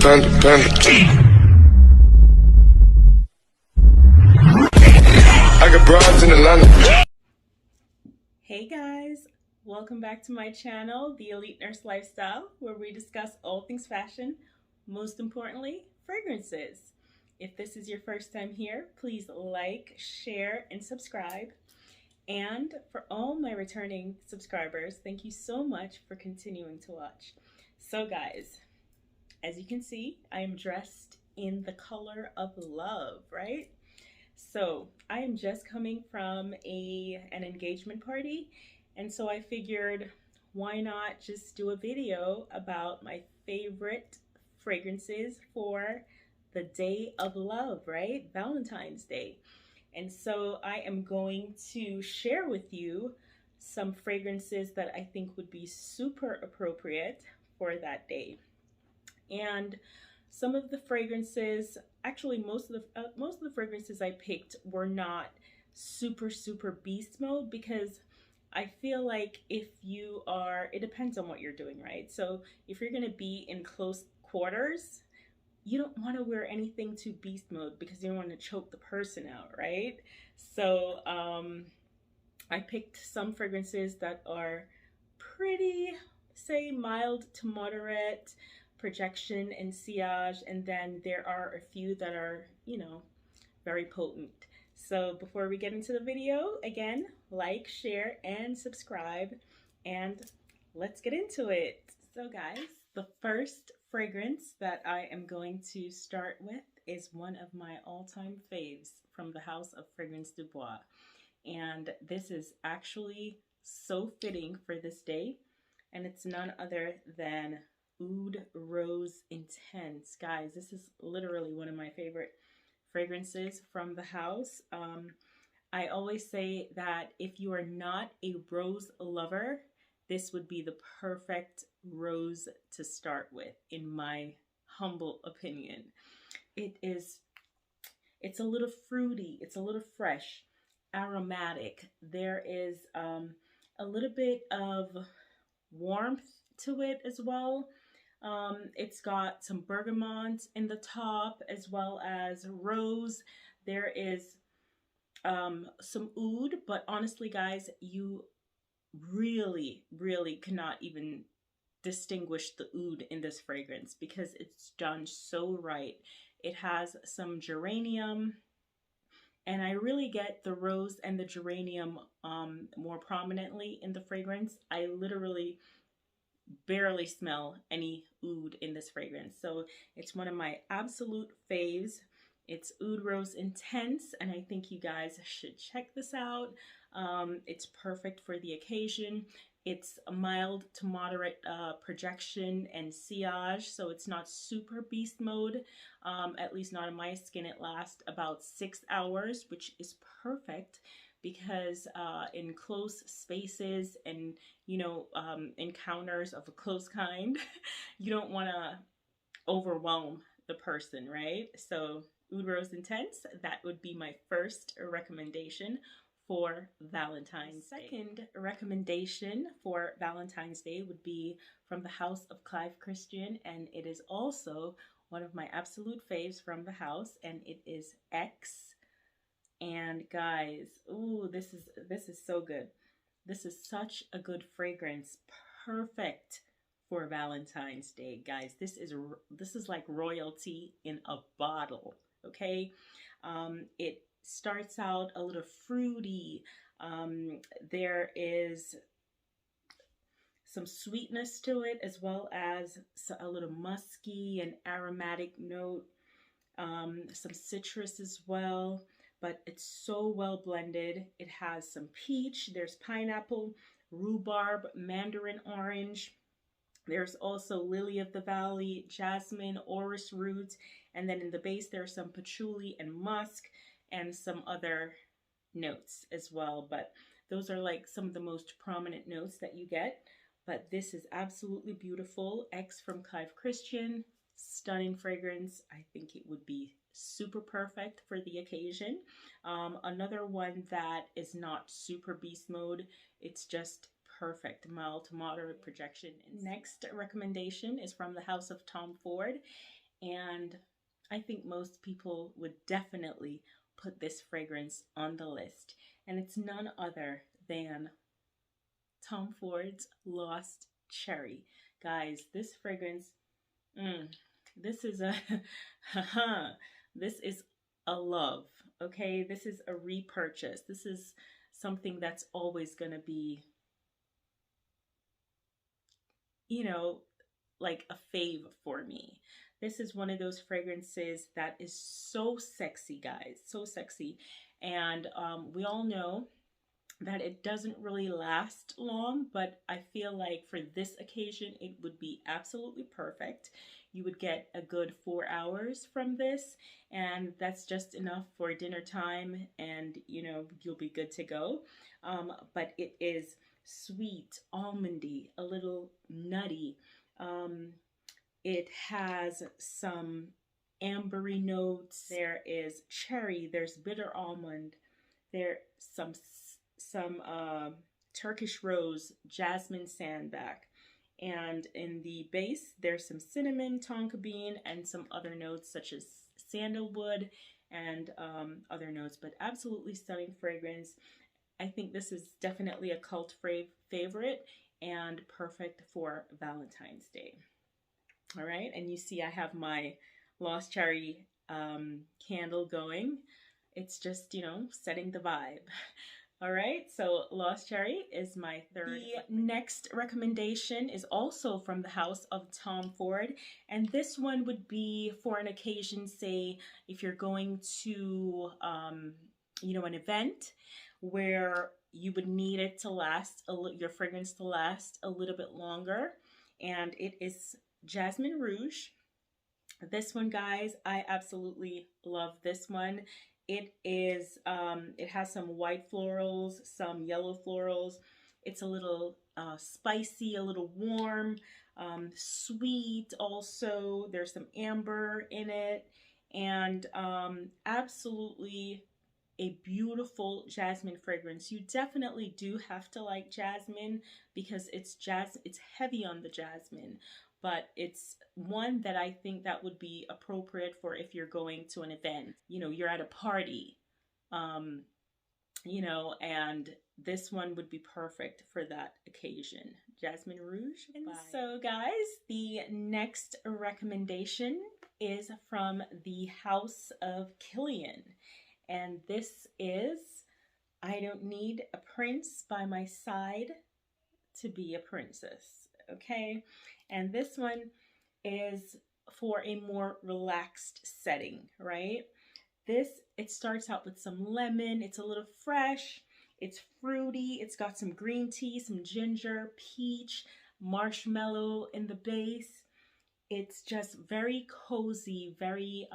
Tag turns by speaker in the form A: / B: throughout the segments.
A: panda, panda. I got broads in Atlanta.
B: Hey guys, welcome back to my channel, The Elite Nurse Lifestyle, where we discuss all things fashion, most importantly, fragrances. If this is your first time here, please like, share, and subscribe. And for all my returning subscribers, thank you so much for continuing to watch. So guys, as you can see, I am dressed in the color of love, right? So I am just coming from an engagement party, and so I figured why not just do a video about my favorite fragrances for the day of love, right? Valentine's Day. And so I am going to share with you some fragrances that I think would be super appropriate for that day. And some of the fragrances, actually most of the fragrances I picked were not super beast mode, because I feel like if you are, it depends on what you're doing, right? So if you're going to be in close quarters, you don't want to wear anything too beast mode because you don't want to choke the person out, right? So I picked some fragrances that are pretty, say, mild to moderate projection and sillage, and then there are a few that are, you know, very potent. So before we get into the video, again, like, share, and subscribe, and let's get into it. So guys, the first fragrance that I am going to start with is one of my all-time faves from the house of Fragrance du Bois. And this is actually so fitting for this day, and it's none other than Oud Intense. Guys, this is literally one of my favorite fragrances from the house. I always say that if you are not a rose lover, this would be the perfect rose to start with, in my humble opinion. It's a little fruity, it's a little fresh, aromatic. There is a little bit of warmth to it as well. It's got some bergamot in the top as well as rose. There is some oud, but honestly guys, you really cannot even distinguish the oud in this fragrance because it's done so right. It has some geranium, and I really get the rose and the geranium more prominently in the fragrance. I literally barely smell any oud in this fragrance. So it's one of my absolute faves. It's Oud Intense, and I think you guys should check this out. It's perfect for the occasion. It's a mild to moderate projection and sillage, so it's not super beast mode, at least not on my skin. It lasts about 6 hours, which is perfect because in close spaces and, you know, encounters of a close kind, you don't want to overwhelm the person, right? So Oud Intense, that would be my first recommendation for Valentine's Day. Second recommendation for Valentine's Day would be from the house of Clive Christian, and it is also one of my absolute faves from the house, and it is X. And guys, ooh, this is so good. This is such a good fragrance, perfect for Valentine's Day, guys. This is like royalty in a bottle. Okay, it starts out a little fruity. There is some sweetness to it, as well as a little musky and aromatic note, some citrus as well, but it's so well blended. It has some peach, there's pineapple, rhubarb, mandarin orange. There's also lily of the valley, jasmine, orris root, and then in the base there's some patchouli and musk and some other notes as well. But those are like some of the most prominent notes that you get. But this is absolutely beautiful. X from Clive Christian, stunning fragrance. I think it would be super perfect for the occasion. Another one that is not super beast mode, it's just perfect, mild to moderate projection. Next recommendation is from the house of Tom Ford, And I think most people would definitely put this fragrance on the list. And it's none other than Tom Ford's Lost Cherry. Guys, this fragrance, this is a, this is a love, okay? This is a repurchase. This is something that's always gonna be, you know, like a fave for me. This is one of those fragrances that is so sexy, guys, so sexy. And we all know that it doesn't really last long, but I feel like for this occasion, it would be absolutely perfect. You would get a good 4 hours from this, and that's just enough for dinner time, and you know, you'll be good to go. But it is sweet, almondy, a little nutty. It has some ambery notes. There is cherry, there's bitter almond, there's some Turkish rose, jasmine sandback, and in the base there's some cinnamon, tonka bean, and some other notes such as sandalwood and other notes. But absolutely stunning fragrance. I think this is definitely a cult favorite and perfect for Valentine's Day. All right, and you see I have my Lost Cherry candle going. It's just, you know, setting the vibe. All right, so Lost Cherry is my third. The next recommendation is also from the house of Tom Ford, and this one would be for an occasion, say if you're going to, you know, an event where you would need it to last, your fragrance to last a little bit longer, and it is Jasmine Rouge. This one, guys, I absolutely love this one. It is, it has some white florals, some yellow florals. It's a little spicy, a little warm, sweet also. There's some amber in it, and absolutely a beautiful jasmine fragrance. You definitely do have to like jasmine because it's heavy on the jasmine, but it's one that I think that would be appropriate for if you're going to an event. You know, you're at a party, you know, and this one would be perfect for that occasion. Jasmine Rouge. And so, guys, the next recommendation is from the house of Kilian. And this is I Don't Need a Prince by My Side to Be a Princess. Okay, and this one is for a more relaxed setting, right? It starts out with some lemon. It's a little fresh, it's fruity, it's got some green tea, some ginger, peach, marshmallow in the base. It's just very cozy, very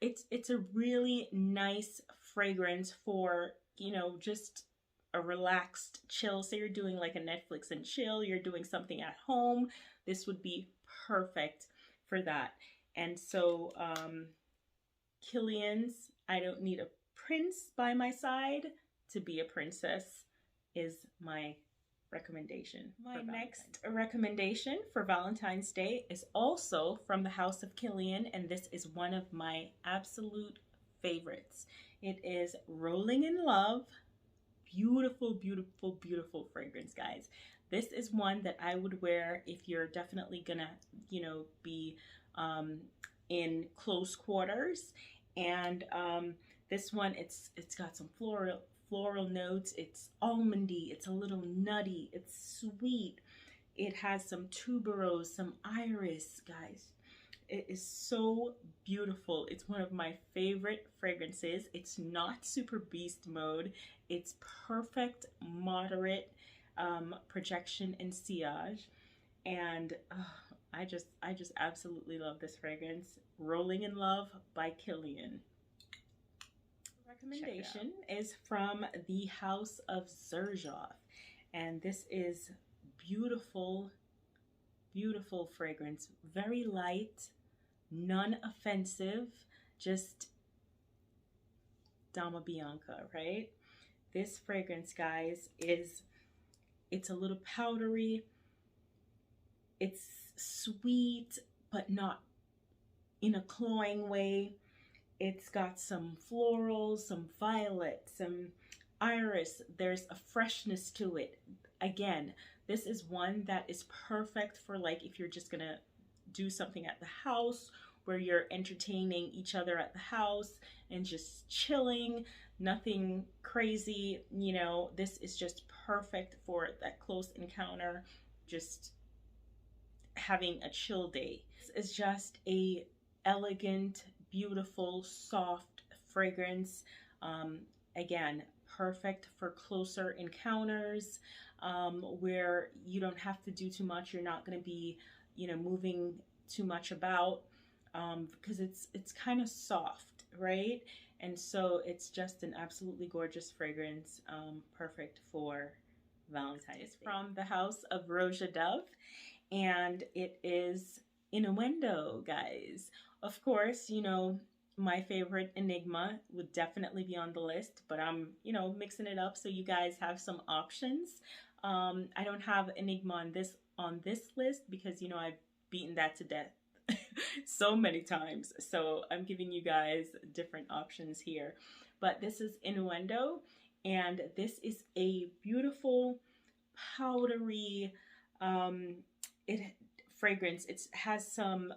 B: it's a really nice fragrance for, you know, just a relaxed chill. Say you're doing like a Netflix and chill, you're doing something at home, this would be perfect for that. And so Kilian's I Don't Need a Prince by My Side to Be a Princess is my recommendation. My next recommendation for Valentine's Day is also from the house of Kilian, and this is one of my absolute favorites. It is Rolling in Love. Beautiful, beautiful, beautiful fragrance, guys. This is one that I would wear if you're definitely gonna, you know, be in close quarters. And this one, it's got some floral notes. It's almondy. It's a little nutty. It's sweet. It has some tuberose, some iris, guys. It is so beautiful. It's one of my favorite fragrances. It's not super beast mode. It's perfect, moderate projection and sillage. And I just absolutely love this fragrance. Rolling in Love by Kilian. Recommendation is from the house of Xerjoff. And this is beautiful, beautiful fragrance. Very light, non-offensive, just Dama Bianca, right? This fragrance, guys, it's a little powdery, it's sweet, but not in a cloying way. It's got some florals, some violet, some iris. There's a freshness to it. Again, this is one that is perfect for like if you're just gonna do something at the house where you're entertaining each other at the house and just chilling, nothing crazy, you know. This is just perfect for that close encounter, just having a chill day. This is just a elegant, beautiful, soft fragrance. Again, perfect for closer encounters, where you don't have to do too much. You're not going to be, you know, moving too much about, because it's kind of soft, right? And so it's just an absolutely gorgeous fragrance, perfect for Valentine's. From the house of Rochas, and it is Innuendo, guys. Of course, you know, my favorite Enigma would definitely be on the list, but I'm, you know, mixing it up so you guys have some options. I don't have Enigma on this list because, you know, I've beaten that to death so many times. So I'm giving you guys different options here. But this is Innuendo, and this is a beautiful powdery fragrance. It has some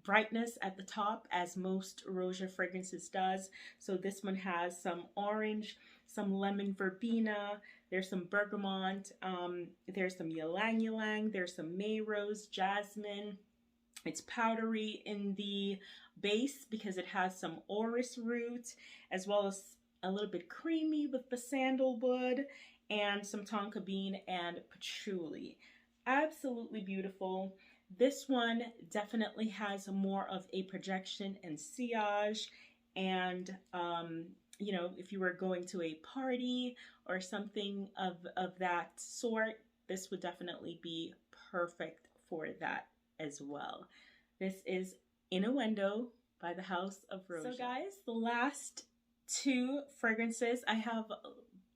B: brightness at the top, as most Rochas fragrances does. So this one has some orange, some lemon verbena, there's some bergamot, there's some ylang ylang, there's some May rose, jasmine. It's powdery in the base because it has some orris root, as well as a little bit creamy with the sandalwood and some tonka bean and patchouli. Absolutely beautiful. This one definitely has more of a projection and sillage, and you know, if you were going to a party or something of that sort, this would definitely be perfect for that as well. This is Innuendo by the House of Rochas. So guys, the last two fragrances, I have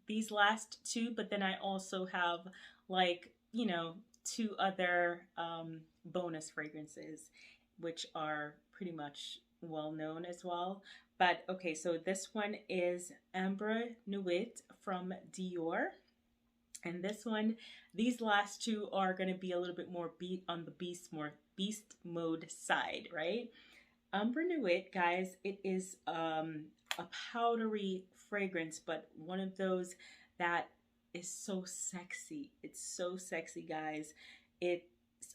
B: these last two, but then I also have, like, you know, two other bonus fragrances, which are pretty much well known as well. But okay, so this one is Ambra Nuit from Dior. And this one, these last two are going to be a little bit more on the beast mode side, right? Ambra Nuit, guys, it is a powdery fragrance, but one of those that is so sexy. It's so sexy, guys. It's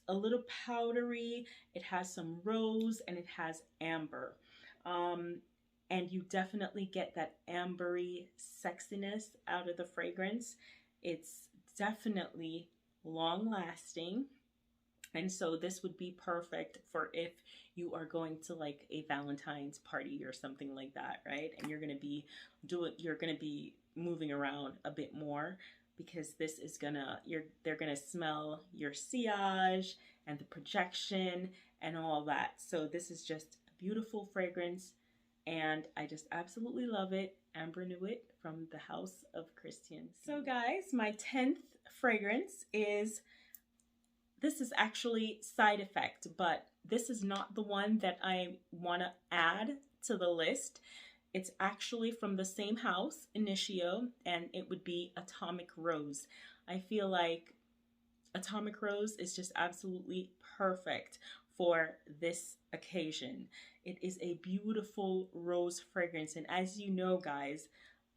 B: a little powdery. It has some rose and it has amber. And you definitely get that ambery sexiness out of the fragrance. It's definitely long lasting. And so this would be perfect for if you are going to like a Valentine's party or something like that, right? And you're going to be moving around a bit more, because this is they're gonna smell your sillage and the projection and all that. So this is just a beautiful fragrance, and I just absolutely love it. Ambra Nuit from the House of Christian. So guys, my 10th fragrance is, this is actually Side Effect, but this is not the one that I want to add to the list. It's actually from the same house, Initio, and it would be Atomic Rose. I feel like Atomic Rose is just absolutely perfect for this occasion. It is a beautiful rose fragrance, and as you know, guys,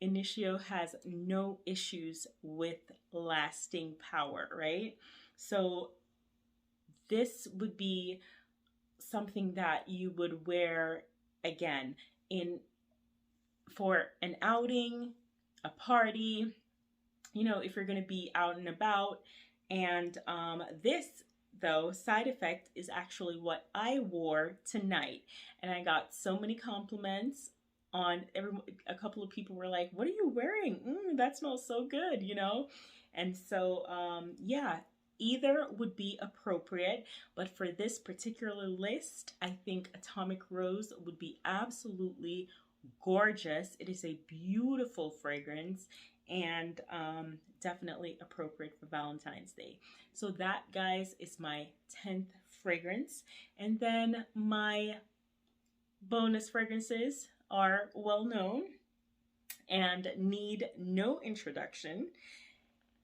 B: Initio has no issues with lasting power, right? So this would be something that you would wear, again, for an outing, a party, you know, if you're going to be out and about. And this, though, Side Effect, is actually what I wore tonight. And I got so many compliments on a couple of people were like, what are you wearing? That smells so good, you know? And so, yeah, either would be appropriate. But for this particular list, I think Atomic Rose would be absolutely gorgeous. It is a beautiful fragrance, and definitely appropriate for Valentine's Day. So that, guys, is my 10th fragrance. And then my bonus fragrances are well known and need no introduction.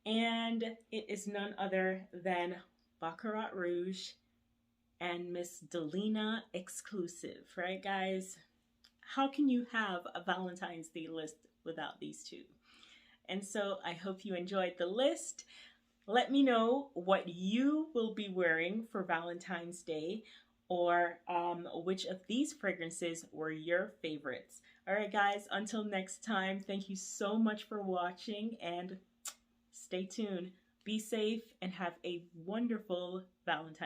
B: And it is none other than Baccarat Rouge and Miss Delina exclusive, right guys? How can you have a Valentine's Day list without these two? And so I hope you enjoyed the list. Let me know what you will be wearing for Valentine's Day, or which of these fragrances were your favorites. All right, guys, until next time, thank you so much for watching, and stay tuned. Be safe and have a wonderful Valentine's Day.